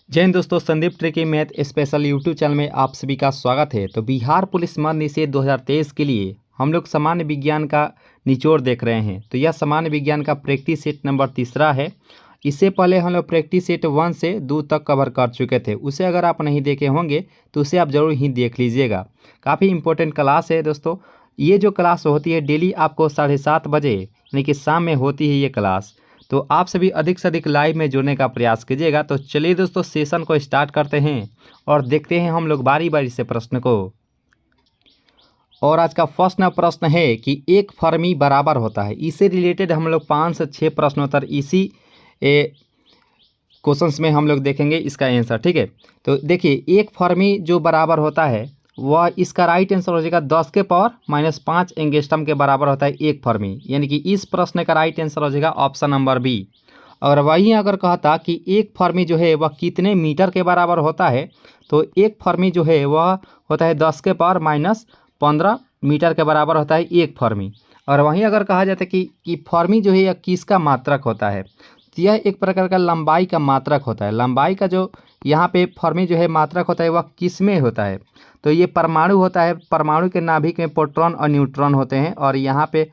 जय हिंद दोस्तों, Sandeep tricky math special YouTube channel में आप सभी का स्वागत है। तो बिहार पुलिस मद निषेध 2023 के लिए हम लोग सामान्य विज्ञान का निचोड़ देख रहे हैं। तो यह सामान्य विज्ञान का प्रैक्टिस सेट नंबर 3 है। इससे पहले हम लोग प्रैक्टिस सेट 1 से 2 तक कवर कर चुके थे। उसे अगर आप नहीं देखे होंगे तो उसे आप ज़रूर ही देख लीजिएगा। काफ़ी इंपॉर्टेंट क्लास है दोस्तों। ये जो क्लास होती है डेली आपको 7:30 बजे यानी कि शाम में होती है ये क्लास। तो आप सभी अधिक से अधिक लाइव में जुड़ने का प्रयास कीजिएगा। तो चलिए दोस्तों, सेशन को स्टार्ट करते हैं और देखते हैं हम लोग बारी बारी से प्रश्न को। और आज का फर्स्ट प्रश्न है कि एक फर्मी बराबर होता है। इससे रिलेटेड हम लोग 5 से 6 प्रश्नोत्तर इसी क्वेश्चंस में हम लोग देखेंगे इसका आंसर। ठीक है, तो देखिए एक फर्मी जो बराबर होता है वह इसका राइट आंसर हो जाएगा 10 के पावर -5 एंगस्ट्रॉम के बराबर होता है एक फर्मी। यानी कि इस प्रश्न का राइट आंसर हो जाएगा ऑप्शन नंबर बी। और वहीं अगर कहता कि एक फर्मी जो है वह कितने मीटर के बराबर होता है, तो एक फर्मी जो है वह होता है 10 के पावर -15 मीटर के बराबर होता है एक फर्मी। और वहीं अगर कहा जाता है कि फर्मी जो है यह किसका मात्रक होता है, तो यह एक प्रकार का लंबाई का मात्रक होता है। लंबाई का जो यहाँ पे फर्मी जो है मात्रक होता है वह किस में होता है, तो ये परमाणु होता है। परमाणु के नाभिक में प्रोटॉन और न्यूट्रॉन होते हैं और यहाँ पे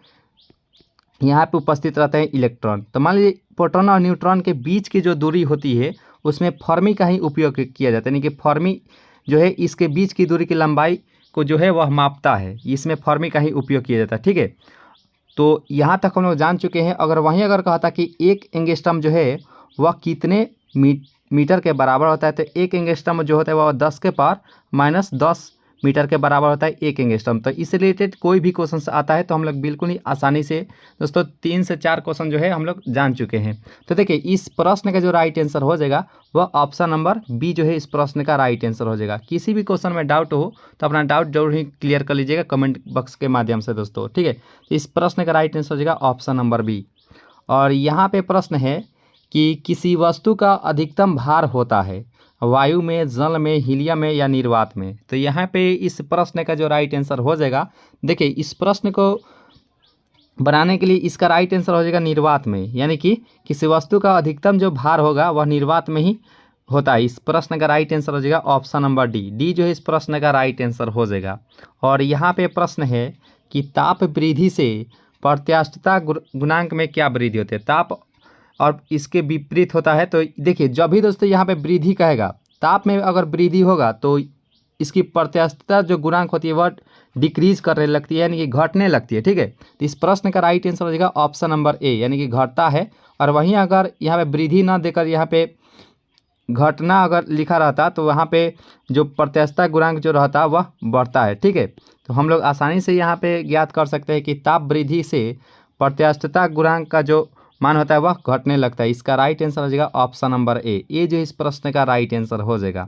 उपस्थित रहते हैं इलेक्ट्रॉन। तो मान लीजिए प्रोटॉन और न्यूट्रॉन के बीच की जो दूरी होती है उसमें फर्मी का ही उपयोग किया जाता है। यानी कि फर्मी जो है इसके बीच की दूरी की लंबाई को जो है वह मापता है, इसमें फर्मी का ही उपयोग किया जाता है। ठीक है, तो यहाँ तक हम लोग जान चुके हैं। वहीं अगर कहता कि एक एंगस्ट्रॉम जो है वह कितने मीटर के बराबर होता है, तो एक एंगस्ट्रॉम जो होता है वह 10 के पावर -10 मीटर के बराबर होता है एक एंगस्ट्रॉम। तो इससे रिलेटेड कोई भी क्वेश्चन आता है तो हम लोग बिल्कुल ही आसानी से दोस्तों 3 से 4 क्वेश्चन जो है हम लोग जान चुके हैं। तो देखिए इस प्रश्न का जो राइट आंसर हो जाएगा वह ऑप्शन नंबर बी जो है इस प्रश्न का राइट आंसर हो जाएगा। किसी भी क्वेश्चन में डाउट हो तो अपना डाउट जरूर ही क्लियर कर लीजिएगा कमेंट बॉक्स के माध्यम से दोस्तों। ठीक है, तो इस प्रश्न का राइट आंसर हो जाएगा ऑप्शन नंबर बी। और यहाँ पे प्रश्न है कि किसी वस्तु का अधिकतम भार होता है वायु में, जल में, हीलियम में या निर्वात में। तो यहाँ पे इस प्रश्न का जो राइट आंसर हो जाएगा, देखिए इस प्रश्न को बनाने के लिए इसका राइट आंसर हो जाएगा निर्वात में। यानी कि किसी वस्तु का अधिकतम जो भार होगा वह निर्वात में ही होता है। इस प्रश्न का राइट आंसर हो जाएगा ऑप्शन नंबर डी जो है इस प्रश्न का राइट आंसर हो जाएगा। और यहाँ पे प्रश्न है कि ताप वृद्धि से प्रत्यास्थता गुणांक में क्या वृद्धि होती है। ताप और इसके विपरीत होता है। तो देखिए जब भी दोस्तों यहाँ पे वृद्धि कहेगा, ताप में अगर वृद्धि होगा तो इसकी प्रत्यास्थता जो गुणांक होती है वह डिक्रीज करने लगती है, यानी कि घटने लगती है। ठीक है, तो इस प्रश्न का राइट आंसर हो जाएगा ऑप्शन नंबर ए, यानी कि घटता है। और वहीं अगर यहाँ पे वृद्धि ना देकर यहाँ पे घटना अगर लिखा रहता तो वहाँ पे जो प्रत्यास्थता गुणांक जो रहता वह बढ़ता है। ठीक है, तो हम लोग आसानी से यहाँ पे ज्ञात कर सकते हैं कि ताप वृद्धि से प्रत्यास्थता गुणांक का जो मान होता है वह घटने लगता है। इसका राइट आंसर हो जाएगा ऑप्शन नंबर ए जो इस प्रश्न का राइट आंसर हो जाएगा।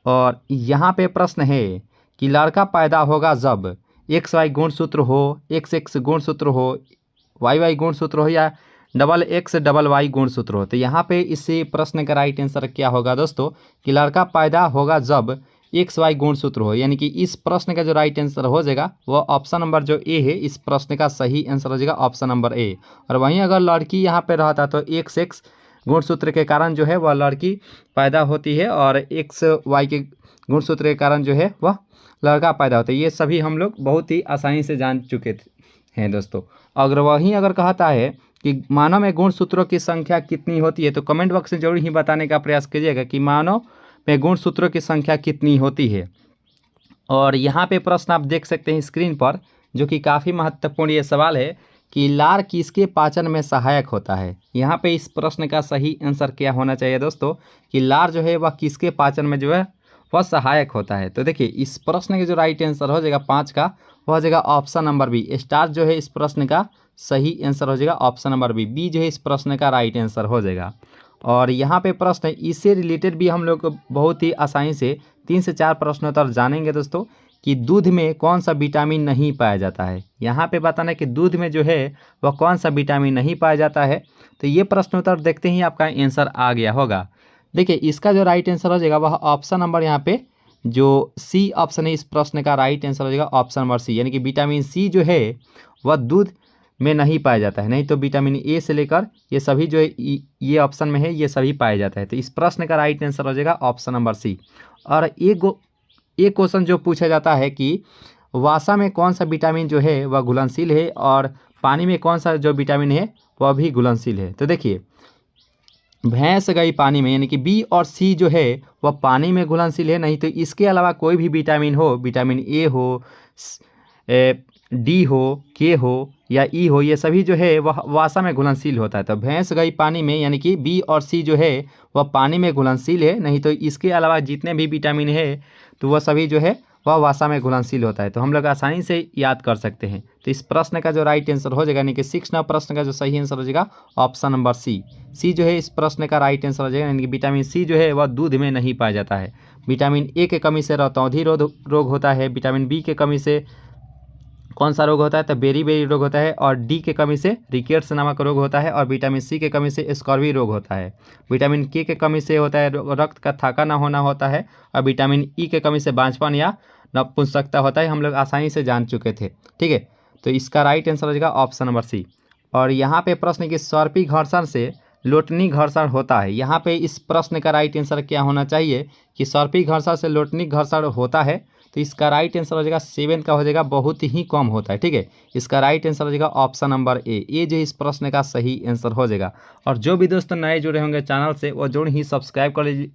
और यहाँ पे प्रश्न है कि लड़का पैदा होगा जब XY गुणसूत्र हो, XX गुणसूत्र हो, YY गुणसूत्र हो या XX गुणसूत्र हो। तो यहाँ पे इसी प्रश्न का राइट आंसर क्या होगा दोस्तों कि लड़का पैदा होगा जब XY गुणसूत्र हो। यानी कि इस प्रश्न का जो राइट आंसर हो जाएगा वह ऑप्शन नंबर जो ए है इस प्रश्न का सही आंसर हो जाएगा ऑप्शन नंबर ए। और वहीं अगर लड़की यहाँ पे रहता तो XX गुणसूत्र के कारण जो है वह लड़की पैदा होती है और XY के गुणसूत्र के कारण जो है वह लड़का पैदा होता है। ये सभी हम लोग बहुत ही आसानी से जान चुके हैं दोस्तों। अगर वहीं अगर कहता है कि मानव में गुणसूत्रों की संख्या कितनी होती है, तो कमेंट बॉक्स में जरूर ही बताने का प्रयास कीजिएगा कि मानव में गुणसूत्रों की संख्या कितनी होती है। और यहाँ पे प्रश्न आप देख सकते हैं स्क्रीन पर, जो कि काफ़ी महत्वपूर्ण ये सवाल है कि लार किसके पाचन में सहायक होता है। यहाँ पे इस प्रश्न का सही आंसर क्या होना चाहिए दोस्तों कि लार जो है वह किसके पाचन में जो है वह सहायक होता है। तो देखिए इस प्रश्न के जो राइट आंसर हो जाएगा 5 का वह हो जाएगा ऑप्शन नंबर बी। स्टार जो है इस प्रश्न का सही आंसर हो जाएगा ऑप्शन नंबर बी जो है इस प्रश्न का राइट आंसर हो जाएगा। और यहाँ पे प्रश्न है, इससे रिलेटेड भी हम लोग बहुत ही आसानी से 3 से 4 प्रश्नोत्तर जानेंगे दोस्तों कि दूध में कौन सा विटामिन नहीं पाया जाता है। यहाँ पे बताना है कि दूध में जो है वह कौन सा विटामिन नहीं पाया जाता है। तो ये प्रश्नोत्तर देखते ही आपका आंसर आ गया होगा। देखिए इसका जो राइट आंसर हो जाएगा वह ऑप्शन नंबर यहाँ पे जो सी ऑप्शन है इस प्रश्न का राइट आंसर हो जाएगा ऑप्शन नंबर सी। यानी कि विटामिन सी जो है वह दूध में नहीं पाया जाता है, नहीं तो विटामिन ए से लेकर ये सभी जो ये ऑप्शन में है ये सभी पाया जाता है। तो इस प्रश्न का राइट आंसर हो जाएगा ऑप्शन नंबर सी। और एक क्वेश्चन जो पूछा जाता है कि वसा में कौन सा विटामिन जो है वह घुलनशील है और पानी में कौन सा जो विटामिन है वह भी घुलनशील है। तो देखिए भैंस गई पानी में, यानी कि बी और सी जो है वह पानी में घुलनशील है, नहीं तो इसके अलावा कोई भी विटामिन हो, विटामिन ए हो, डी हो, के हो या ई हो, ये सभी जो है वह वसा में घुलनशील होता है। तो भैंस गई पानी में यानी कि बी और सी जो है वह पानी में घुलनशील है, नहीं तो इसके अलावा जितने भी विटामिन है तो वह सभी जो है वह वसा में घुलनशील होता है। तो हम लोग आसानी से याद कर सकते हैं। तो इस प्रश्न का जो राइट आंसर हो जाएगा, यानी कि 6 नंबर प्रश्न का जो सही आंसर हो जाएगा ऑप्शन नंबर सी। सी जो है इस प्रश्न का राइट आंसर हो जाएगा, यानी कि विटामिन सी जो है वह दूध में नहीं पाया जाता है। विटामिन ए के कमी से रतौंधी रोग होता है, विटामिन बी के कमी से कौन सा रोग होता है, तो बेरी रोग होता है, और डी के कमी से रिकेट्स नामक रोग होता है, और विटामिन सी के कमी से स्कॉर्वी रोग होता है। विटामिन के कमी से होता है रक्त का थाका ना होना होता है, और विटामिन ई के कमी से बांझपन या नपुंसकता होता है। हम लोग आसानी से जान चुके थे, ठीक है। तो इसका राइट आंसर हो जाएगा ऑप्शन नंबर सी। और यहाँ पे प्रश्न की सर्पी घर्षण से लोटनी घर्षण होता है। यहाँ पे इस प्रश्न का राइट आंसर क्या होना चाहिए कि सर्पी घर्षण से लोटनी घर्षण होता है। तो इसका राइट आंसर हो जाएगा 7 का हो जाएगा बहुत ही कम होता है, ठीक है। इसका राइट आंसर हो जाएगा ऑप्शन नंबर ए। ये जो इस प्रश्न का सही आंसर हो जाएगा। और जो भी दोस्तों नए जुड़े होंगे चैनल से वो जरूर ही सब्सक्राइब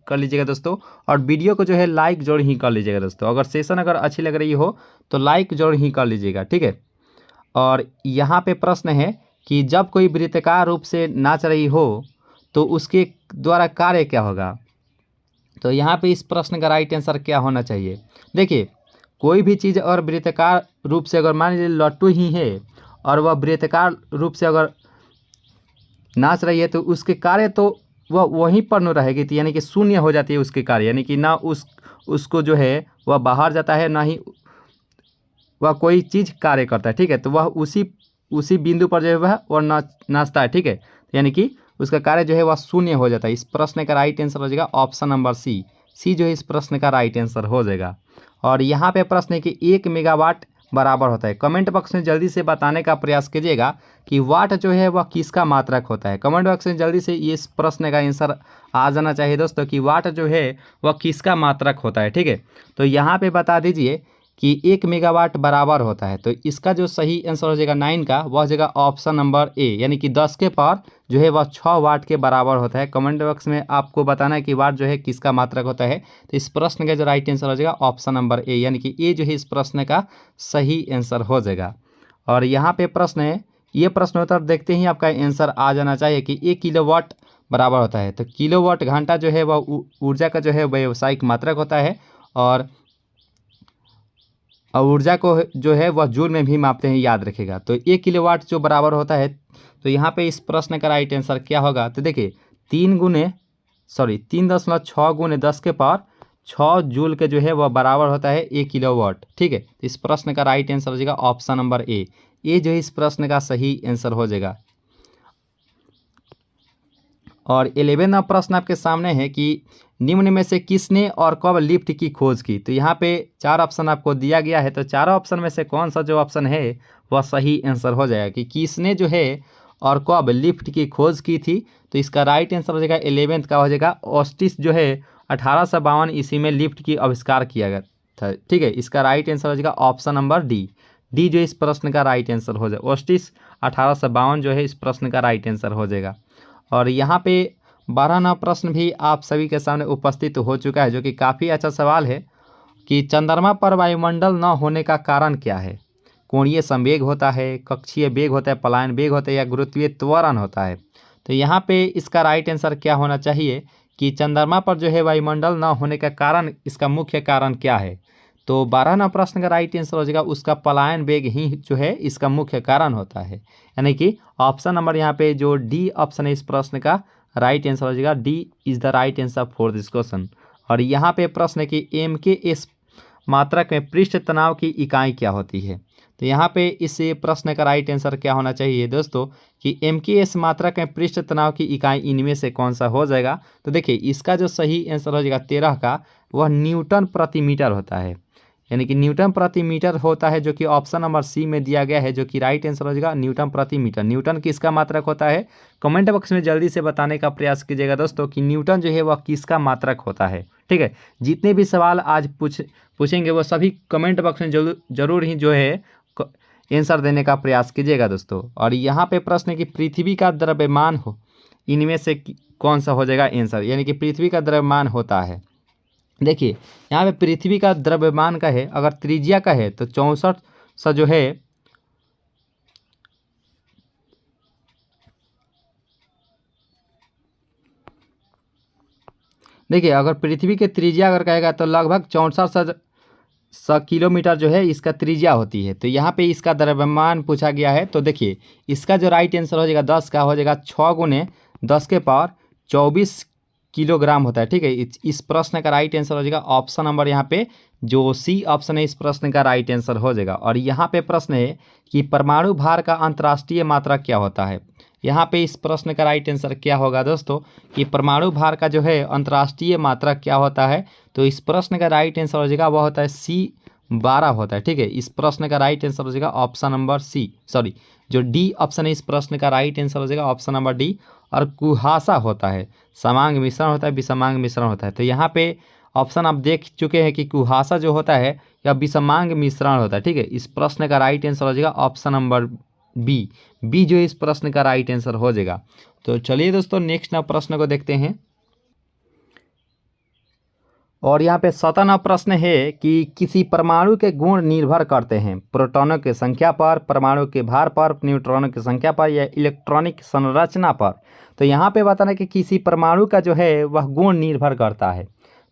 कर लीजिएगा दोस्तों, और वीडियो को जो है लाइक जरूर ही कर लीजिएगा दोस्तों। अगर सेशन अगर अच्छी लग रही हो तो लाइक जरूर ही कर लीजिएगा, ठीक है। और यहाँ पे प्रश्न है कि जब कोई वृत्ताकार रूप से नाच रही हो तो उसके द्वारा कार्य क्या होगा। तो यहाँ पे इस प्रश्न का राइट आंसर क्या होना चाहिए। देखिए कोई भी चीज़ अगर वृत्ताकार रूप से, अगर मान लीजिए लट्टू ही है और वह वृत्ताकार रूप से अगर नाच रही है तो उसके कार्य तो वह वहीं पर न रहेगी, तो यानी कि शून्य हो जाती है उसके कार्य, यानी कि ना उसको जो है वह बाहर जाता है, ना ही वह कोई चीज़ कार्य करता है, ठीक है। तो वह उसी बिंदु पर जो है वह नाचता है, ठीक है। यानी कि उसका कार्य जो है वह शून्य हो जाता है। इस प्रश्न का राइट आंसर हो जाएगा ऑप्शन नंबर सी। सी जो है इस प्रश्न का राइट आंसर हो जाएगा। और यहाँ पे प्रश्न है कि 1 मेगावाट बराबर होता है। कमेंट बॉक्स में जल्दी से बताने का प्रयास कीजिएगा कि वाट जो है वह किसका मात्रक होता है। कमेंट बॉक्स में जल्दी से इस प्रश्न का आंसर आ जाना चाहिए दोस्तों कि वाट जो है वह किसका मात्रक होता है, ठीक है। तो यहाँ पे बता दीजिए कि 1 मेगावाट बराबर होता है। तो इसका जो सही आंसर हो जाएगा 9 का, वह हो जाएगा ऑप्शन नंबर ए, यानी कि 10 के पावर जो है वह 6 वाट के बराबर होता है। कमेंट बॉक्स में आपको बताना है कि वाट जो है किसका मात्रक होता है। तो इस प्रश्न का जो राइट आंसर हो जाएगा ऑप्शन नंबर ए, यानी कि ए जो है इस प्रश्न का सही आंसर हो जाएगा। और यहाँ पे प्रश्न है, ये प्रश्नोत्तर देखते ही आपका आंसर आ जाना चाहिए कि 1 किलोवाट बराबर होता है। तो किलोवाट घंटा जो है वह ऊर्जा का जो है व्यावसायिक मात्रक होता है, और ऊर्जा को जो है वह जूल में भी मापते हैं, याद रखेगा। तो 1 किलोवाट जो बराबर होता है, तो यहाँ पे इस प्रश्न का राइट आंसर क्या होगा। तो देखिए 3.6 गुने 10 के पावर 6 जूल के जो है वह बराबर होता है 1 किलोवाट, ठीक है। तो इस प्रश्न का राइट आंसर हो जाएगा ऑप्शन नंबर ए। ये जो है इस प्रश्न का सही आंसर हो जाएगा। और 11वां प्रश्न आपके सामने है कि निम्न में से किसने और कब लिफ्ट की खोज की। तो यहाँ पे 4 ऑप्शन आपको दिया गया है। तो चारों ऑप्शन में से कौन सा जो ऑप्शन है वह सही आंसर हो जाएगा कि किसने जो है और कब लिफ्ट की खोज की थी। तो इसका राइट आंसर हो जाएगा 11th का हो जाएगा ऑस्टिस जो है 1852 ईस्वी में लिफ्ट की आविष्कार किया गया था, ठीक है। इसका राइट आंसर हो जाएगा ऑप्शन नंबर डी। डी जो इस प्रश्न का राइट आंसर हो जाएगा। ऑस्टिस 1852 जो है इस प्रश्न का राइट आंसर हो जाएगा। और यहाँ पे 12वां प्रश्न भी आप सभी के सामने उपस्थित हो चुका है, जो कि काफ़ी अच्छा सवाल है कि चंद्रमा पर वायुमंडल न होने का कारण क्या है। कोणीय संवेग होता है, कक्षीय वेग होता है, पलायन वेग होता है, या गुरुत्वीय त्वरण होता है। तो यहाँ पे इसका राइट आंसर क्या होना चाहिए कि चंद्रमा पर जो है वायुमंडल न होने का कारण, इसका मुख्य कारण क्या है। तो 12वां प्रश्न का राइट आंसर हो जाएगा उसका पलायन वेग ही जो है इसका मुख्य कारण होता है, यानी कि ऑप्शन नंबर यहाँ पे जो डी ऑप्शन है इस प्रश्न का राइट आंसर हो जाएगा। D is the right answer for this question. और यहाँ पे प्रश्न है कि MKS मात्रक में पृष्ठ तनाव की इकाई क्या होती है। तो यहाँ पे इस प्रश्न का राइट आंसर क्या होना चाहिए दोस्तों कि MKS मात्रक में पृष्ठ तनाव की इकाई इनमें से कौन सा हो जाएगा। तो देखिए इसका जो सही आंसर हो जाएगा 13 का, वह न्यूटन प्रति मीटर होता है। यानी कि न्यूटन प्रति मीटर होता है, जो कि ऑप्शन नंबर सी में दिया गया है, जो कि राइट आंसर हो जाएगा न्यूटन प्रति मीटर। न्यूटन किसका मात्रक होता है? कमेंट बॉक्स में जल्दी से बताने का प्रयास कीजिएगा दोस्तों कि न्यूटन जो है वह किसका मात्रक होता है। ठीक है, जितने भी सवाल आज पूछेंगे वो सभी कमेंट बॉक्स में जरूर ही जो है आंसर देने का प्रयास कीजिएगा दोस्तों। और यहाँ पे प्रश्न है कि पृथ्वी का द्रव्यमान हो इनमें से कौन सा हो जाएगा आंसर, यानी कि पृथ्वी का द्रव्यमान होता है। देखिए यहाँ पे पृथ्वी का द्रव्यमान का है, अगर त्रिज्या का है तो 64 जो है देखिए अगर पृथ्वी के त्रिज्या अगर कहेगा तो लगभग 64 किलोमीटर जो है इसका त्रिज्या होती है। तो यहाँ पे इसका द्रव्यमान पूछा गया है, तो देखिए इसका जो राइट आंसर हो जाएगा 10 का हो जाएगा 6 गुने 10 के पावर 24 किलोग्राम होता है। ठीक है, इस प्रश्न का राइट आंसर हो जाएगा ऑप्शन नंबर यहाँ पे जो सी ऑप्शन है इस प्रश्न का राइट आंसर हो जाएगा। और यहाँ पे प्रश्न है कि परमाणु भार का अंतर्राष्ट्रीय मात्रा क्या होता है। यहाँ पे इस प्रश्न का राइट आंसर क्या होगा दोस्तों कि परमाणु भार का जो है अंतर्राष्ट्रीय मात्रा क्या होता है। तो इस प्रश्न का राइट आंसर हो जाएगा वह होता है C12 होता है। ठीक है, इस प्रश्न का राइट आंसर हो जाएगा ऑप्शन नंबर जो डी ऑप्शन है इस प्रश्न का राइट आंसर हो जाएगा ऑप्शन नंबर डी। और कुहासा होता है, समांग मिश्रण होता है, विषमांग मिश्रण होता है। तो यहाँ पे ऑप्शन आप देख चुके हैं कि कुहासा जो होता है या विषमांग मिश्रण होता है। ठीक है, इस प्रश्न का राइट आंसर हो जाएगा ऑप्शन नंबर बी जो इस प्रश्न का राइट आंसर हो जाएगा। तो चलिए दोस्तों नेक्स्ट प्रश्न को देखते हैं। और यहाँ पे 17वां प्रश्न है कि किसी परमाणु के गुण निर्भर करते हैं प्रोटॉनों की संख्या पर, परमाणु के भार पर, न्यूट्रॉनों की संख्या पर या इलेक्ट्रॉनिक संरचना पर। तो यहाँ पे बताना कि किसी परमाणु का जो है वह गुण निर्भर करता है।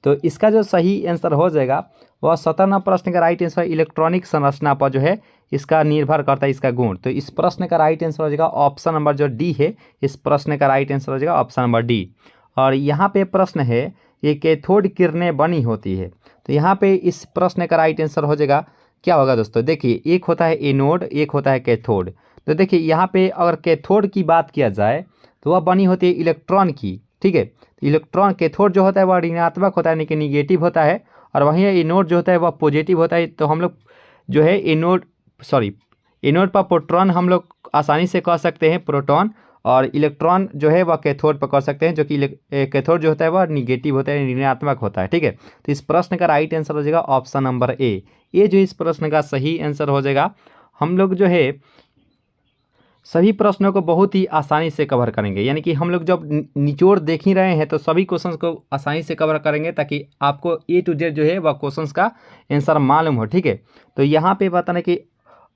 तो इसका जो सही आंसर हो जाएगा वह 17वां प्रश्न का राइट आंसर इलेक्ट्रॉनिक संरचना पर जो है इसका निर्भर करता है इसका गुण। तो इस प्रश्न का राइट आंसर हो जाएगा ऑप्शन नंबर जो डी है इस प्रश्न का राइट आंसर हो जाएगा ऑप्शन नंबर डी। और यहाँ पे प्रश्न है ये कैथोड किरणें बनी होती है। तो यहाँ पे इस प्रश्न का राइट आंसर हो जाएगा क्या होगा दोस्तों। देखिए एक होता है एनोड, एक होता है कैथोड। तो देखिए यहाँ पे अगर कैथोड की बात किया जाए तो वह बनी होती है इलेक्ट्रॉन की। ठीक है, इलेक्ट्रॉन कैथोड जो होता है वह ऋणात्मक होता है यानी कि निगेटिव होता है, और वहीं एनोड जो होता है वह पॉजिटिव होता है। तो हम लोग जो है एनोड पर प्रोटॉन हम लोग आसानी से कह सकते हैं प्रोटॉन, और इलेक्ट्रॉन जो है वह कैथोड पर कर सकते हैं जो कि कैथोड जो होता है वह निगेटिव होता है, ऋणात्मक होता है। ठीक है, तो इस प्रश्न का राइट आंसर हो जाएगा ऑप्शन नंबर ए जो इस प्रश्न का सही आंसर हो जाएगा। हम लोग जो है सभी प्रश्नों को बहुत ही आसानी से कवर करेंगे, यानी कि हम लोग जब निचोड़ देख ही रहे हैं तो सभी क्वेश्चंस को आसानी से कवर करेंगे ताकि आपको A to Z जो है वह क्वेश्चंस का आंसर मालूम हो। ठीक है, तो यहाँ पे बताना कि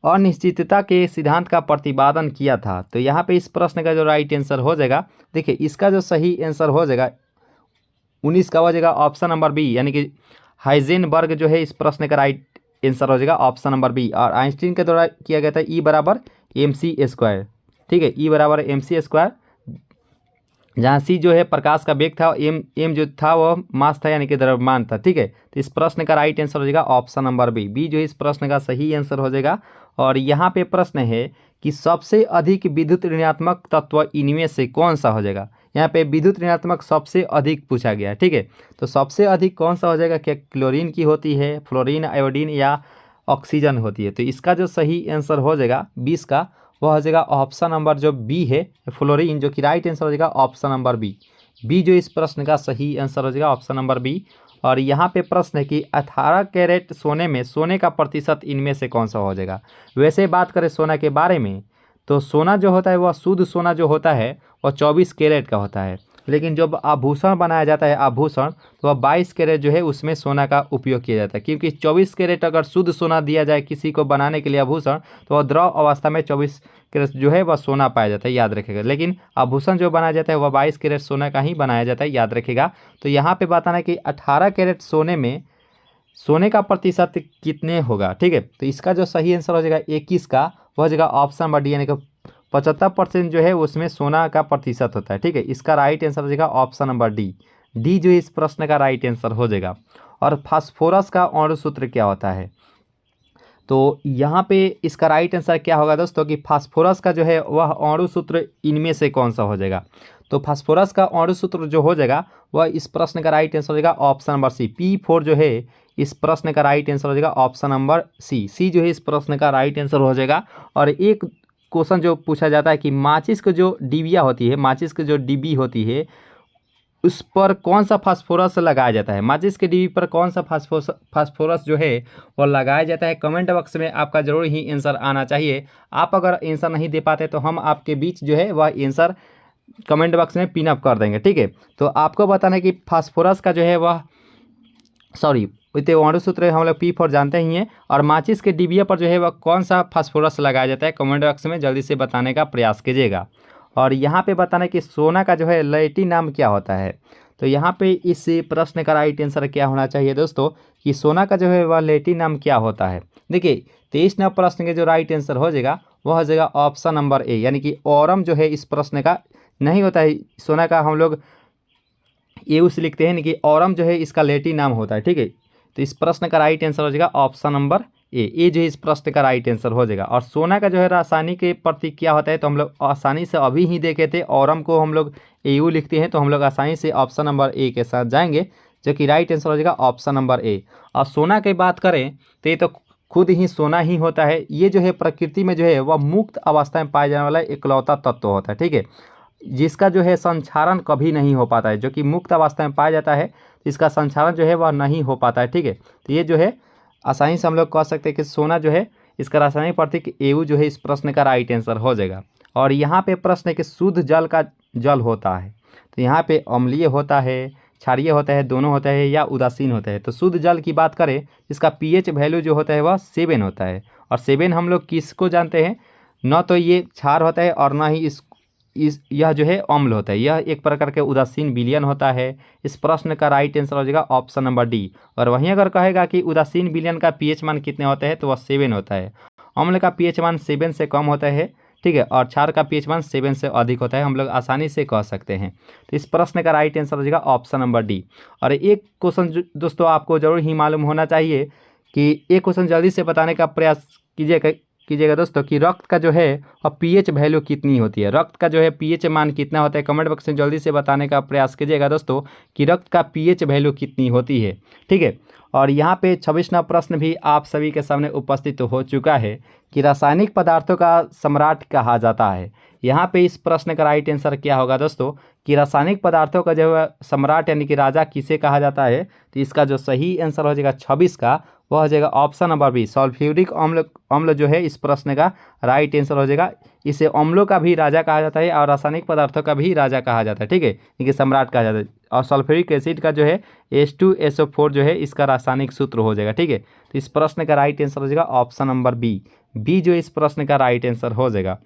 अनिश्चितता के सिद्धांत का प्रतिपादन किया था। तो यहाँ पे इस प्रश्न का जो राइट आंसर हो जाएगा, देखिए इसका जो सही आंसर हो जाएगा 19 का हो जाएगा ऑप्शन नंबर बी, यानी कि हाइजेनबर्ग जो है इस प्रश्न का राइट आंसर हो जाएगा ऑप्शन नंबर बी। और आइंस्टीन के द्वारा किया गया था E बराबर mc²। ठीक है, E बराबर mc², जहाँ C जो है प्रकाश का वेग था, m जो था वह मास था यानी कि द्रव्यमान था। ठीक है, तो इस प्रश्न का राइट आंसर हो जाएगा ऑप्शन नंबर बी जो इस प्रश्न का सही आंसर हो जाएगा। और यहाँ पे प्रश्न है कि सबसे अधिक विद्युत ऋणात्मक तत्व इनमें से कौन सा हो जाएगा। यहाँ पे विद्युत ऋणात्मक सबसे अधिक पूछा गया है। ठीक है, तो सबसे अधिक कौन सा हो जाएगा, क्या क्लोरीन की होती है, फ्लोरीन, आयोडीन या ऑक्सीजन होती है। तो इसका जो सही आंसर हो जाएगा 20 का वह हो जाएगा ऑप्शन नंबर जो बी है फ्लोरीन, जो कि राइट आंसर हो जाएगा ऑप्शन नंबर बी जो इस प्रश्न का सही आंसर हो जाएगा ऑप्शन नंबर बी। और यहाँ पे प्रश्न है कि 18 कैरेट सोने में सोने का प्रतिशत इनमें से कौन सा हो जाएगा। वैसे बात करें सोना के बारे में तो सोना जो होता है वह शुद्ध सोना जो होता है वह 24 कैरेट का होता है, लेकिन जब आभूषण बनाया जाता है आभूषण तो वह 22 कैरेट जो है उसमें सोना का उपयोग किया जाता है, क्योंकि 24 कैरेट अगर शुद्ध सोना दिया जाए किसी को बनाने के लिए आभूषण तो वह द्रव अवस्था में 24 कैरेट जो है वह सोना पाया जाता है, याद रखेगा। लेकिन आभूषण जो बनाया जाता है वह 22 कैरेट सोना का ही बनाया जाता है, याद रखेगा। तो यहाँ पर बताना है कि 18 कैरेट सोने में सोने का प्रतिशत कितने होगा। ठीक है, तो इसका जो सही आंसर हो जाएगा 21 का वह हो जाएगा ऑप्शन नंबर डी, यानी कि 75% जो है उसमें सोना का प्रतिशत होता है। ठीक है, इसका राइट आंसर हो जाएगा ऑप्शन नंबर डी जो इस प्रश्न का राइट आंसर हो जाएगा। और फास्फोरस का अणु सूत्र क्या होता है। तो यहाँ पे इसका राइट आंसर क्या होगा दोस्तों कि फास्फोरस का जो है वह अणु सूत्र इनमें से कौन सा हो जाएगा। तो फास्फोरस का अणु सूत्र जो हो जाएगा वह इस प्रश्न का राइट आंसर हो जाएगा ऑप्शन नंबर सी। P4 जो है इस प्रश्न का राइट आंसर हो जाएगा ऑप्शन नंबर सी जो है इस प्रश्न का राइट आंसर हो जाएगा। और एक क्वेश्चन जो पूछा जाता है कि माचिस की जो डिबिया होती है, माचिस की जो डिब्बी होती है, उस पर कौन सा फास्फोरस लगाया जाता है, माचिस के डिब्बी पर कौन सा फास्फोरस जो है वो लगाया जाता है। कमेंट बॉक्स में आपका जरूर ही आंसर आना चाहिए। आप अगर आंसर नहीं दे पाते तो हम आपके बीच जो है वह आंसर कमेंट बॉक्स में पिन अप कर देंगे, ठीक है। तो आपको बताना है कि फास्फोरस का जो है वह अणु सूत्र हम लोग P4 जानते ही हैं, और माचिस के डिबिया पर जो है वह कौन सा फास्फोरस लगाया जाता है, कमेंट बॉक्स में जल्दी से बताने का प्रयास कीजिएगा। और यहाँ पे बताना है कि सोना का जो है लैटिन नाम क्या होता है। तो यहाँ पे इस प्रश्न का राइट आंसर क्या होना चाहिए दोस्तों कि सोना का जो है वह लैटिन नाम क्या होता है। देखिए 23 नंबर प्रश्न के जो राइट आंसर हो जाएगा वह हो जाएगा ऑप्शन नंबर ए, यानी कि ओरम जो है इस प्रश्न का नहीं होता है। सोना का हम लोग एऊ से लिखते हैं, यानी कि ओरम जो है इसका लैटिन नाम होता है, ठीक है। तो इस प्रश्न का राइट आंसर हो जाएगा ऑप्शन नंबर ए जो है इस प्रश्न का राइट आंसर हो जाएगा। और सोना का जो है रासायनिक प्रतीक क्या होता है, तो हम लोग आसानी से अभी ही देखे थे, ओरम को हम लोग एयू लिखते हैं, तो हम लोग आसानी से ऑप्शन नंबर ए के साथ जाएंगे, जो कि राइट आंसर हो जाएगा ऑप्शन नंबर ए। और सोना की बात करें तो ये तो खुद ही सोना ही होता है। ये जो है प्रकृति में जो है वह मुक्त अवस्था में पाया जाने वाला इकलौता तत्व होता है, ठीक है, जिसका जो है संक्षारण कभी नहीं हो पाता है। जो कि मुक्त अवस्था में पाया जाता है, इसका संक्षारण जो है वह नहीं हो पाता है, ठीक है। तो ये जो है आसानी से हम लोग कह सकते हैं कि सोना जो है इसका रासायनिक प्रतीक एयू जो है इस प्रश्न का राइट आंसर हो जाएगा। और यहाँ पे प्रश्न है कि शुद्ध जल का जल होता है, तो यहाँ पे अम्लीय होता है, क्षारीय होता है, दोनों होता है, या उदासीन होता है। तो शुद्ध जल की बात करें इसका pH वैल्यू जो होता है वह 7 होता है। और 7 हम लोग किसको जानते हैं, न तो ये क्षार होता है और ना ही यह जो है अम्ल होता है, यह एक प्रकार के उदासीन विलयन होता है। इस प्रश्न का राइट आंसर हो जाएगा ऑप्शन नंबर डी। और वहीं अगर कहेगा कि उदासीन विलयन का pH मान कितने होते हैं, तो वह 7 होता है। अम्ल का pH मान 7 से कम होता है, ठीक है, और क्षार का pH मान 7 से अधिक होता है, हम लोग आसानी से कह सकते हैं। तो इस प्रश्न का राइट आंसर हो जाएगा ऑप्शन नंबर डी। और एक क्वेश्चन दोस्तों आपको जरूर ही मालूम होना चाहिए कि एक क्वेश्चन जल्दी से बताने का प्रयास कीजिएगा दोस्तों कि रक्त का जो है और pH वैल्यू कितनी होती है, रक्त का जो है pH मान कितना होता है। कमेंट बॉक्स में जल्दी से बताने का प्रयास कीजिएगा दोस्तों कि रक्त का pH वैल्यू कितनी होती है, ठीक है। और यहाँ पे 26वां प्रश्न भी आप सभी के सामने उपस्थित हो चुका है कि रासायनिक पदार्थों का सम्राट कहा जाता है। यहाँ पे इस प्रश्न का राइट आंसर क्या होगा दोस्तों कि रासायनिक पदार्थों का जो है सम्राट यानी कि राजा किसे कहा जाता है। तो इसका जो सही आंसर हो जाएगा 26 का, वह हो जाएगा ऑप्शन नंबर बी, सल्फ्यूरिक अम्ल जो है इस प्रश्न का राइट आंसर हो जाएगा। इसे अम्लों का भी राजा कहा जाता है और रासायनिक पदार्थों का भी राजा कहा जाता है, ठीक है, यानी कि सम्राट कहा जाता है। और सल्फ्यूरिक एसिड का जो है H2SO4 जो है इसका रासायनिक सूत्र हो जाएगा, ठीक है। तो इस प्रश्न का राइट आंसर हो जाएगा ऑप्शन नंबर बी जो इस प्रश्न का राइट आंसर हो जाएगा।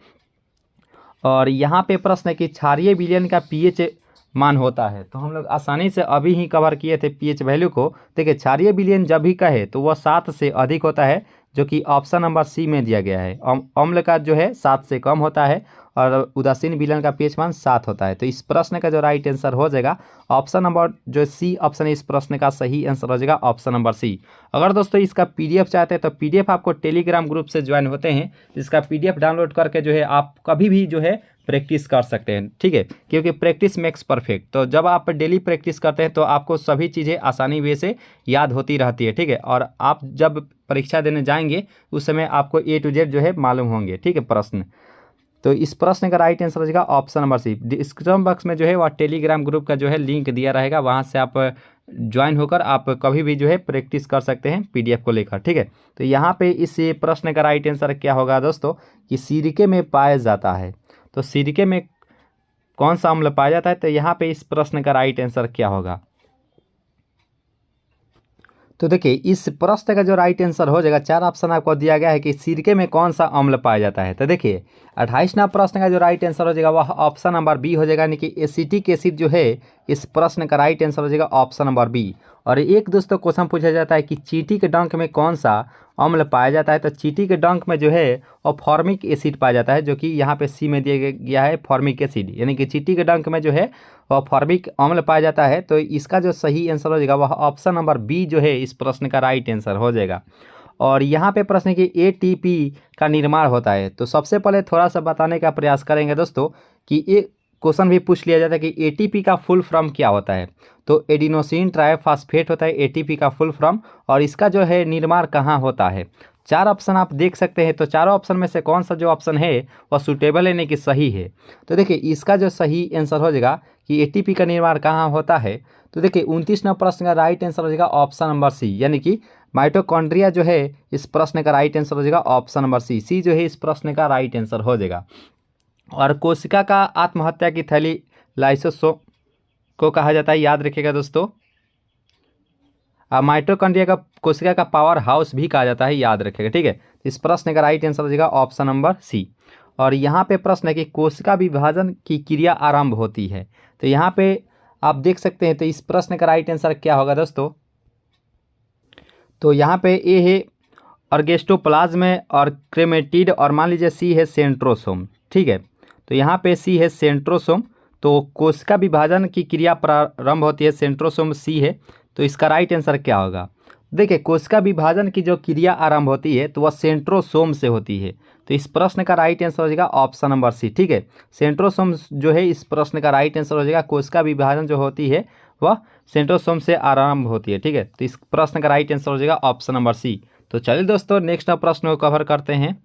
और यहाँ पे प्रश्न है कि क्षारीय विलयन का pH मान होता है, तो हम लोग आसानी से अभी ही कवर किए थे pH वैल्यू को। देखिए क्षारीय विलयन जब भी कहे तो वह 7 से अधिक होता है, जो कि ऑप्शन नंबर सी में दिया गया है। अम्ल का जो है 7 से कम होता है और उदासीन विलयन का pH मान 7 होता है। तो इस प्रश्न का जो राइट आंसर हो जाएगा ऑप्शन नंबर जो सी ऑप्शन है, इस प्रश्न का सही आंसर हो जाएगा ऑप्शन नंबर सी। अगर दोस्तों इसका PDF चाहते हैं तो PDF आपको टेलीग्राम ग्रुप से ज्वाइन होते हैं, इसका PDF डाउनलोड करके जो है आप कभी भी जो है प्रैक्टिस कर सकते हैं, ठीक है, क्योंकि प्रैक्टिस मेक्स परफेक्ट। तो जब आप डेली प्रैक्टिस करते हैं तो आपको सभी चीज़ें आसानी वे से याद होती रहती है, ठीक है। और आप जब परीक्षा देने जाएंगे उस समय आपको A to Z जो है मालूम होंगे, ठीक है प्रश्न। तो इस प्रश्न का राइट आंसर हो जाएगा option number C. Description box में जो है वह टेलीग्राम ग्रुप का जो है लिंक दिया रहेगा, वहाँ से आप ज्वाइन होकर आप कभी भी जो है प्रैक्टिस कर सकते हैं PDF को लेकर, ठीक है। तो यहाँ पे इस प्रश्न का राइट आंसर क्या होगा दोस्तों कि सिरके में पाया जाता है। तो सिरके में कौन सा अम्ल पाया जाता है, तो यहाँ पे इस प्रश्न का राइट आंसर क्या होगा। तो देखिए इस प्रश्न का जो राइट आंसर हो जाएगा, 4 ऑप्शन आपको दिया गया है कि सिरके में कौन सा अम्ल पाया जाता है। तो देखिए 28वां प्रश्न का जो राइट आंसर हो जाएगा वह ऑप्शन नंबर बी हो जाएगा, यानी कि एसिटिक एसिड जो है इस प्रश्न का राइट आंसर हो जाएगा ऑप्शन नंबर बी। और एक दोस्तों क्वेश्चन पूछा जाता है कि चींटी के डंक में कौन सा अम्ल पाया जाता है। तो चींटी के डंक में जो है और फॉर्मिक एसिड पाया जाता है, जो कि यहाँ पे सी में दिया गया है फॉर्मिक एसिड, यानी कि चींटी के डंक में जो है वह फॉर्मिक अम्ल पाया जाता है। तो इसका जो सही आंसर हो जाएगा वह ऑप्शन नंबर बी जो है इस प्रश्न का राइट आंसर हो जाएगा। और यहाँ पे प्रश्न है कि ATP का निर्माण होता है। तो सबसे पहले थोड़ा सा बताने का प्रयास करेंगे दोस्तों कि क्वेश्चन भी पूछ लिया जाता है कि एटीपी का फुल फॉर्म क्या होता है। तो एडिनोसिन ट्राइफॉस्फेट होता है एटीपी का फुल फॉर्म, और इसका जो है निर्माण कहाँ होता है। 4 ऑप्शन आप देख सकते हैं, तो चारों ऑप्शन में से कौन सा जो ऑप्शन है वह सूटेबल है, नहीं कि सही है। तो देखिए इसका जो सही आंसर हो जाएगा कि एटीपी का निर्माण कहाँ होता है। तो देखिए 29 नंबर प्रश्न का राइट आंसर हो जाएगा ऑप्शन नंबर सी, यानी कि माइटोकॉन्ड्रिया जो है इस प्रश्न का राइट आंसर हो जाएगा ऑप्शन नंबर सी। सी जो है इस प्रश्न का राइट आंसर हो जाएगा। और कोशिका का आत्महत्या की थैली लाइसोसोम को कहा जाता है, याद रखिएगा दोस्तों। माइटोकॉन्ड्रिया का कोशिका का पावर हाउस भी कहा जाता है, याद रखिएगा, ठीक है। इस प्रश्न का राइट आंसर हो जाएगा ऑप्शन नंबर सी। और यहाँ पे प्रश्न है कि कोशिका विभाजन की क्रिया आरंभ होती है। तो यहाँ पे आप देख सकते हैं, तो इस प्रश्न का राइट आंसर क्या होगा दोस्तों। तो यहाँ पे ए है ऑर्गेस्टोप्लाज्म और क्रेमेटिड, और मान लीजिए सी है सेंट्रोसोम, ठीक है। तो यहाँ पे सी है सेंट्रोसोम। तो कोशिका विभाजन की क्रिया प्रारंभ होती है, सेंट्रोसोम सी है। तो इसका राइट आंसर क्या होगा। देखिए कोशिका विभाजन की जो क्रिया आरंभ होती है तो वह सेंट्रोसोम से होती है। तो इस प्रश्न का राइट आंसर हो जाएगा ऑप्शन नंबर सी, ठीक है। सेंट्रोसोम जो है इस प्रश्न का राइट आंसर हो जाएगा। कोशिका विभाजन जो होती है वह सेंट्रोसोम से आरंभ होती है, ठीक है। तो इस प्रश्न का राइट आंसर हो जाएगा ऑप्शन नंबर सी। तो चलिए दोस्तों नेक्स्ट प्रश्न को कवर करते हैं।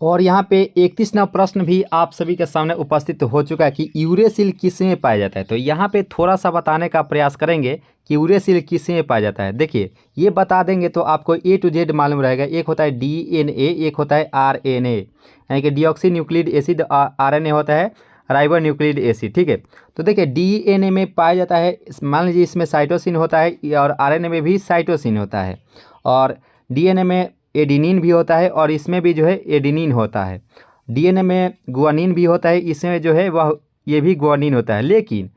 और यहाँ पे 31 नंबर प्रश्न भी आप सभी के सामने उपस्थित हो चुका है कि यूरेसिल किसमें पाया जाता है। तो यहाँ पे थोड़ा सा बताने का प्रयास करेंगे कि यूरेसिल किसमें पाया जाता है। देखिए ये बता देंगे तो आपको ए टू जेड मालूम रहेगा। एक होता है DNA, एक होता है RNA, यानी कि डीऑक्सी न्यूक्लिक एसिड, RNA होता है राइबो न्यूक्लिक एसिड, ठीक है। तो देखिए DNA में पाया जाता है, मान लीजिए इसमें साइटोसिन होता है, और RNA में भी साइटोसिन होता है, और DNA में एडिनिन भी होता है, और इसमें भी जो है एडिनिन होता है। DNA में गुआनिन भी होता है, इसमें जो है वह ये भी गुआनिन होता है। लेकिन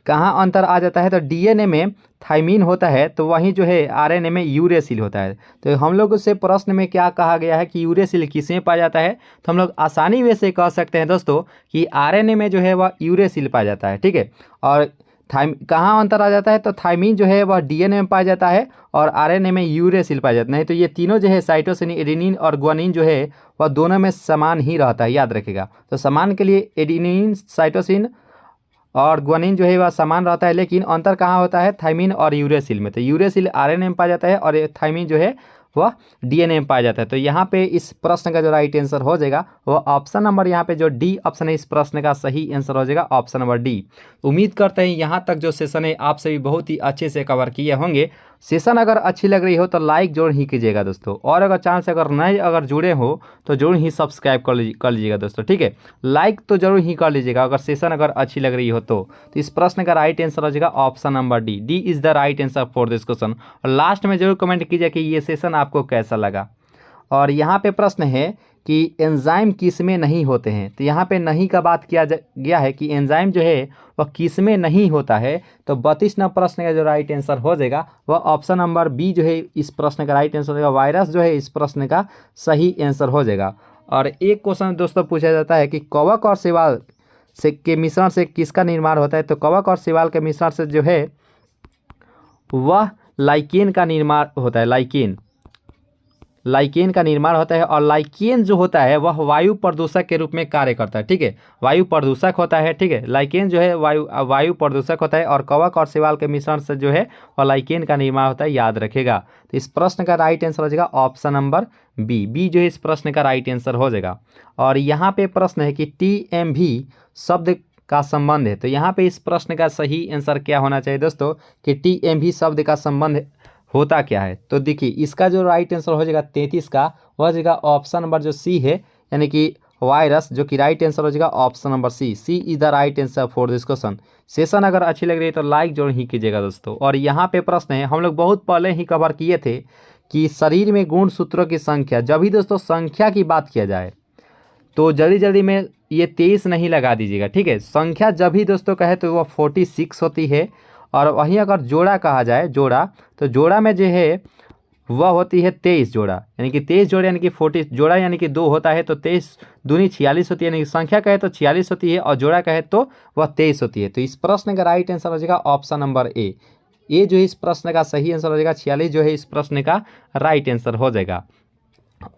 कहाँ अंतर आ जाता है, तो DNA में थाइमिन होता है, तो वहीं जो है RNA में यूरेसिल होता है। तो हम लोग से प्रश्न में क्या कहा गया है कि यूरेसिल किसमें पाया जाता है, तो हम लोग आसानी में से कह सकते हैं दोस्तों कि RNA में जो है वह यूरेसिल पाया जाता है, ठीक है। और कहाँ अंतर आ जाता है, तो थाइमिन जो है वह DNA में पाया जाता है, और RNA में यूरेसिल पाया जाता है। नहीं तो ये तीनों जो है साइटोसिन, एडिनिन और गुआनिन जो है वह दोनों में समान ही रहता है, याद रखिएगा। तो समान के लिए एडिनिन, साइटोसिन और गुआनिन जो है वह समान रहता है, लेकिन अंतर कहाँ होता है, थाइमिन और यूरेसिल में। तो यूरेसिल RNA में पाया जाता है, और थाइमिन जो है वह DNA में पाया जाता है। तो यहाँ पे इस प्रश्न का जो राइट आंसर हो जाएगा वह ऑप्शन नंबर, यहाँ पे जो डी ऑप्शन है इस प्रश्न का सही आंसर हो जाएगा ऑप्शन नंबर डी। उम्मीद करते हैं यहाँ तक जो सेशन है आप सभी बहुत ही अच्छे से कवर किए होंगे। सेशन अगर अच्छी लग रही हो तो लाइक जरूर ही कीजिएगा दोस्तों, और अगर चांस अगर नए अगर जुड़े हो तो जरूर ही सब्सक्राइब कर लीजिएगा दोस्तों, ठीक है। लाइक तो जरूर ही कर लीजिएगा अगर सेशन अगर अच्छी लग रही हो तो इस प्रश्न का राइट आंसर हो जाएगा option number D. D is the right answer for this question. और लास्ट में जरूर कमेंट कीजिए कि ये सेशन आपको कैसा लगा। और यहाँ पे प्रश्न है कि एंजाइम किसमें नहीं होते हैं। तो यहाँ पे नहीं का बात किया गया है कि एंजाइम जो है वह किसमें नहीं होता है। तो 32 नंबर प्रश्न का जो राइट आंसर हो जाएगा वह ऑप्शन नंबर बी जो है इस प्रश्न का राइट आंसर हो जाएगा। वायरस जो है इस प्रश्न का सही आंसर हो जाएगा। और एक क्वेश्चन दोस्तों पूछा जाता है कि कवक और शैवाल के मिश्रण से किसका निर्माण होता है। तो कवक और शैवाल के मिश्रण से जो है वह लाइकेन का निर्माण होता है। लाइकेन का निर्माण होता है, और लाइकेन जो होता है वह वायु प्रदूषक के रूप में कार्य करता है, ठीक है। वायु प्रदूषक होता है, ठीक है। लाइकेन जो है वायु प्रदूषक होता है, और कवक और शैवाल के मिश्रण से जो है वह लाइकेन का निर्माण होता है, याद रखेगा। तो इस प्रश्न का राइट आंसर हो जाएगा ऑप्शन नंबर बी। बी जो है इस प्रश्न का राइट आंसर हो जाएगा। और यहाँ पे प्रश्न है कि TMV शब्द का संबंध है। तो यहाँ पे इस प्रश्न का सही आंसर क्या होना चाहिए दोस्तों कि TMV शब्द का संबंध होता क्या है। तो देखिए इसका जो राइट आंसर हो जाएगा 33 का हो जाएगा ऑप्शन नंबर जो सी है, यानी कि वायरस, जो कि राइट आंसर हो जाएगा option number C. C is the right answer for this question. Session अगर अच्छी लग रही है तो लाइक जरूर ही कीजिएगा दोस्तों। और यहाँ पे प्रश्न है, हम लोग बहुत पहले ही कवर किए थे कि शरीर में गुणसूत्रों की संख्या, जब भी दोस्तों संख्या की बात किया जाए तो जल्दी जल्दी में ये 23 नहीं लगा दीजिएगा, ठीक है। संख्या जब भी दोस्तों कहे तो वह 46 होती है। और वहीं अगर जोड़ा कहा जाए, जोड़ा, तो जोड़ा में जो है वह होती है 23 जोड़ा, यानी कि 23 जोड़ा यानी कि 40 जोड़ा यानी कि 2 होता है। तो 23 दूनी 46 होती है, यानी कि संख्या कहे तो 46 होती है, और जोड़ा कहे तो वह 23 होती है। तो इस प्रश्न का राइट आंसर हो जाएगा ऑप्शन नंबर ए। जो है इस प्रश्न का सही आंसर हो जाएगा। 46 जो है इस प्रश्न का राइट आंसर हो जाएगा।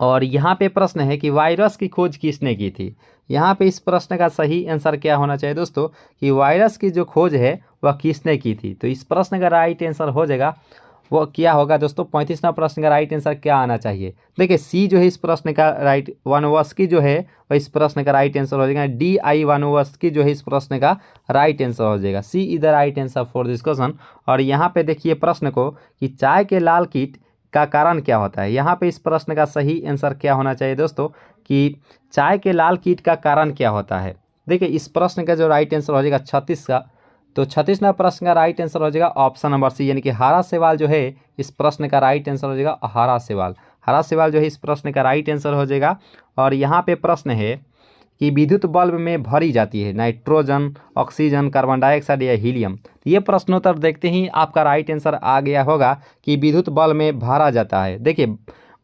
और यहाँ पे प्रश्न है कि वायरस की खोज किसने की थी। यहाँ पे इस प्रश्न का सही आंसर क्या होना चाहिए दोस्तों कि वायरस की जो खोज है वह किसने की थी। तो इस प्रश्न का राइट आंसर हो जाएगा वो क्या होगा दोस्तों, 35वां प्रश्न का राइट आंसर क्या आना चाहिए। देखिए सी जो है इस प्रश्न का राइट, वानोवस्की जो है वह इस प्रश्न का राइट आंसर हो जाएगा। डी आई वानोवस्की जो है इस प्रश्न का राइट आंसर हो जाएगा। C is the right answer for this question. और यहाँ पे देखिए प्रश्न को कि चाय के लाल कीट का कारण क्या होता है। यहाँ पे इस प्रश्न का सही आंसर क्या होना चाहिए दोस्तों कि चाय के लाल कीट का कारण क्या होता है। देखिए इस प्रश्न का जो राइट आंसर हो जाएगा 36 का, तो 36वां प्रश्न का राइट आंसर हो जाएगा ऑप्शन नंबर सी, यानी कि हरा सवाल जो है इस प्रश्न का राइट आंसर हो जाएगा हरा सवाल। हरा सवाल जो है इस प्रश्न का राइट आंसर हो जाएगा। और यहाँ पे प्रश्न है कि विद्युत बल्ब में भरी जाती है नाइट्रोजन, ऑक्सीजन, कार्बन डाइऑक्साइड या हीलियम। तो ये प्रश्नोत्तर देखते ही आपका राइट आंसर आ गया होगा कि विद्युत बल्ब में भरा जाता है। देखिए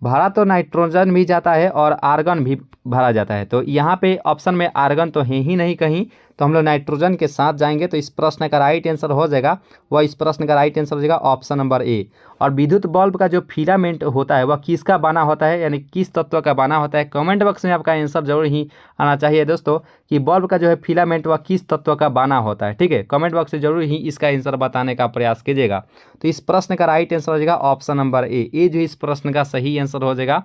भरा तो नाइट्रोजन भी जाता है और आर्गन भी भरा जाता है। तो यहाँ पे ऑप्शन में आर्गन तो है ही नहीं कहीं, तो हम लोग नाइट्रोजन के साथ जाएंगे। तो इस प्रश्न का राइट आंसर हो जाएगा वह, इस प्रश्न का राइट आंसर हो जाएगा ऑप्शन नंबर ए। और विद्युत बल्ब का जो फिलामेंट होता है वह किसका बना होता है, यानी किस तत्व का बना होता है। कमेंट बॉक्स में आपका आंसर जरूर ही आना चाहिए दोस्तों कि बल्ब का जो है फिलामेंट वह किस तत्व का बना होता है। ठीक है, कमेंट बॉक्स से जरूर ही इसका आंसर बताने का प्रयास कीजिएगा। तो इस प्रश्न का राइट आंसर हो जाएगा ऑप्शन नंबर ए जो इस प्रश्न का सही आंसर हो जाएगा।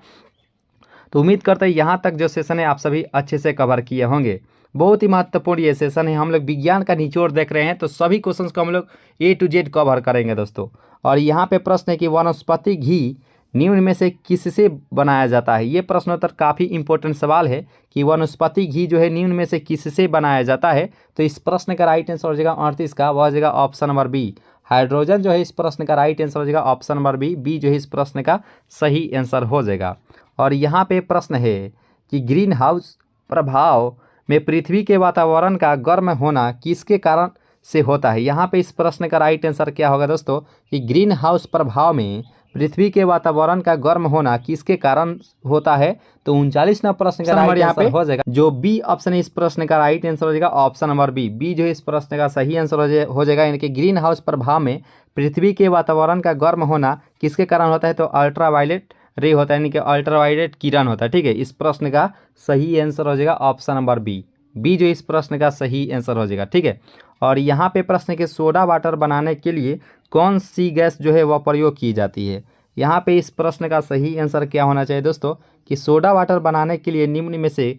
तो उम्मीद करते हैं यहाँ तक जो सेशन है आप सभी अच्छे से कवर किए होंगे। बहुत ही महत्वपूर्ण ये सेशन है, हम लोग विज्ञान का निचोड़ देख रहे हैं, तो सभी क्वेश्चंस को हम लोग ए टू जेड कवर करेंगे दोस्तों। और यहाँ पे प्रश्न है कि वनस्पति घी निम्न में से किससे बनाया जाता है। ये प्रश्नोत्तर काफ़ी इंपॉर्टेंट सवाल है कि वनस्पति घी जो है निम्न में से किससे बनाया जाता है। तो इस प्रश्न का राइट आंसर हो जाएगा 38 का, वह हो जाएगा ऑप्शन नंबर बी। हाइड्रोजन जो है इस प्रश्न का राइट आंसर हो जाएगा ऑप्शन नंबर बी जो है इस प्रश्न का सही आंसर हो जाएगा। और यहाँ पे प्रश्न है कि ग्रीन हाउस प्रभाव में पृथ्वी के वातावरण का गर्म होना किसके कारण से होता है। यहाँ पे इस प्रश्न का राइट आंसर क्या होगा दोस्तों कि ग्रीन हाउस प्रभाव में पृथ्वी के वातावरण का गर्म होना किसके कारण होता है। तो 39वां प्रश्न का राइट आंसर हो जाएगा जो बी ऑप्शन है, इस प्रश्न का राइट आंसर हो जाएगा ऑप्शन नंबर बी जो है इस प्रश्न का सही आंसर हो जाएगा। यानी कि ग्रीन हाउस प्रभाव में पृथ्वी के वातावरण का गर्म होना किसके कारण होता है। तो अल्ट्रावायलेट रे होता है, यानी कि अल्ट्रावायलेट किरण होता है। ठीक है, इस प्रश्न का सही आंसर हो जाएगा ऑप्शन नंबर बी जो इस प्रश्न का सही आंसर हो जाएगा। ठीक है, और यहाँ पे प्रश्न के सोडा वाटर बनाने के लिए कौन सी गैस जो है वह प्रयोग की जाती है। यहाँ पे इस प्रश्न का सही आंसर क्या होना चाहिए दोस्तों कि सोडा वाटर बनाने के लिए निम्न में से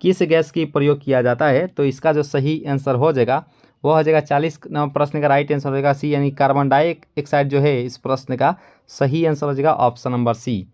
किस गैस की प्रयोग किया जाता है। तो इसका जो सही आंसर हो जाएगा वह हो जाएगा 40 प्रश्न का राइट आंसर हो जाएगा सी, यानी कार्बन डाइऑक्साइड जो है इस प्रश्न का सही आंसर हो जाएगा ऑप्शन नंबर सी।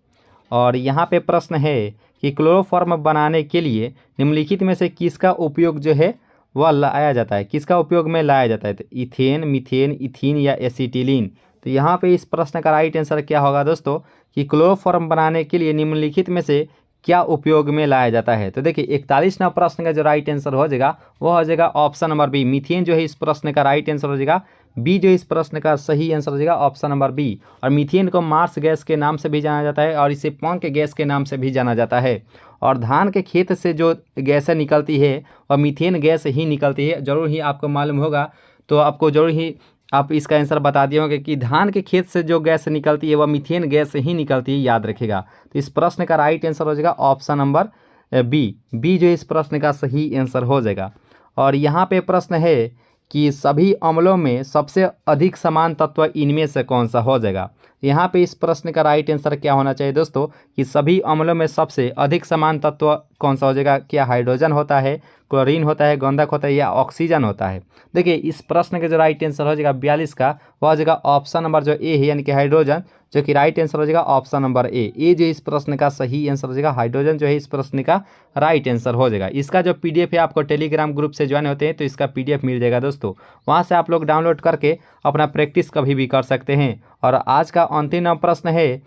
और यहाँ पे प्रश्न है कि क्लोरोफॉर्म बनाने के लिए निम्नलिखित में से किसका उपयोग जो है वह लाया जाता है, किसका उपयोग में लाया जाता है। तो इथेन, मीथेन, इथीन या एसिटिलीन। तो यहाँ पे इस प्रश्न का राइट आंसर क्या होगा दोस्तों कि क्लोरोफॉर्म बनाने के लिए निम्नलिखित में से क्या उपयोग में लाया जाता है। तो देखिए 41वां प्रश्न का जो राइट आंसर हो जाएगा वह हो जाएगा ऑप्शन नंबर बी। मीथेन जो है इस प्रश्न का राइट आंसर हो जाएगा बी जो इस प्रश्न का सही आंसर हो जाएगा ऑप्शन नंबर बी। और मीथेन को मार्स गैस के नाम से भी जाना जाता है और इसे पंख गैस के नाम से भी जाना जाता है। और धान के खेत से जो गैसें निकलती है और मीथेन गैस ही निकलती है, जरूर ही आपको मालूम होगा। तो आपको जरूर ही आप इसका आंसर बता दिए होंगे कि धान के खेत से जो गैस निकलती है वह मीथेन गैस ही निकलती है, याद रखिएगा। तो इस प्रश्न का राइट आंसर हो जाएगा ऑप्शन नंबर बी जो इस प्रश्न का सही आंसर हो जाएगा। और यहाँ पे प्रश्न है कि सभी अम्लों में सबसे अधिक समान तत्व इनमें से कौन सा हो जाएगा। यहाँ पे इस प्रश्न का राइट आंसर क्या होना चाहिए दोस्तों कि सभी अम्लों में सबसे अधिक समान तत्व कौन सा हो जाएगा। क्या हाइड्रोजन होता है, क्लोरीन होता है, गंधक होता है या ऑक्सीजन होता है। देखिए इस प्रश्न का जो राइट आंसर हो जाएगा 42 का, वह हो जाएगा ऑप्शन नंबर जो ए है, यानी कि हाइड्रोजन, जो कि राइट आंसर हो जाएगा ऑप्शन नंबर ए जो इस प्रश्न का सही आंसर हो जाएगा। हाइड्रोजन जो है इस प्रश्न का राइट आंसर हो जाएगा। इसका जो पीडीएफ है आपको टेलीग्राम ग्रुप से ज्वाइन होते हैं तो इसका पीडीएफ मिल जाएगा दोस्तों, वहाँ से आप लोग डाउनलोड करके अपना प्रैक्टिस कभी भी कर सकते हैं। और आज का अंतिम प्रश्न है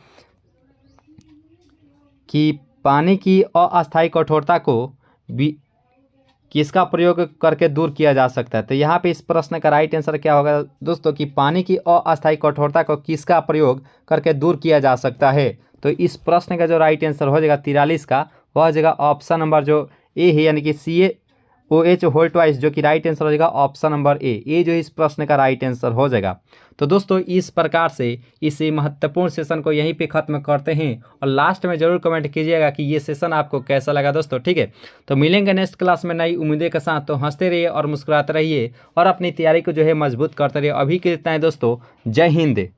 कि पानी की अस्थायी कठोरता को किसका प्रयोग करके दूर किया जा सकता है। तो यहाँ पे इस प्रश्न का राइट आंसर क्या होगा दोस्तों कि पानी की अस्थायी कठोरता को किसका प्रयोग करके दूर किया जा सकता है। तो इस प्रश्न का जो राइट आंसर हो जाएगा 43 का, वह हो जाएगा ऑप्शन नंबर जो ए है, यानी कि OH होल ट्वाइस, जो कि राइट आंसर हो जाएगा ऑप्शन नंबर ए। ये जो इस प्रश्न का राइट आंसर हो जाएगा। तो दोस्तों इस प्रकार से इस महत्वपूर्ण सेशन को यहीं पे ख़त्म करते हैं और लास्ट में ज़रूर कमेंट कीजिएगा कि ये सेशन आपको कैसा लगा दोस्तों, ठीक है। तो मिलेंगे नेक्स्ट क्लास में नई उम्मीदें के साथ। तो हंसते रहिए और मुस्कुराते रहिए और अपनी तैयारी को जो है मजबूत करते रहिए। अभी के इतना है दोस्तों, जय हिंद।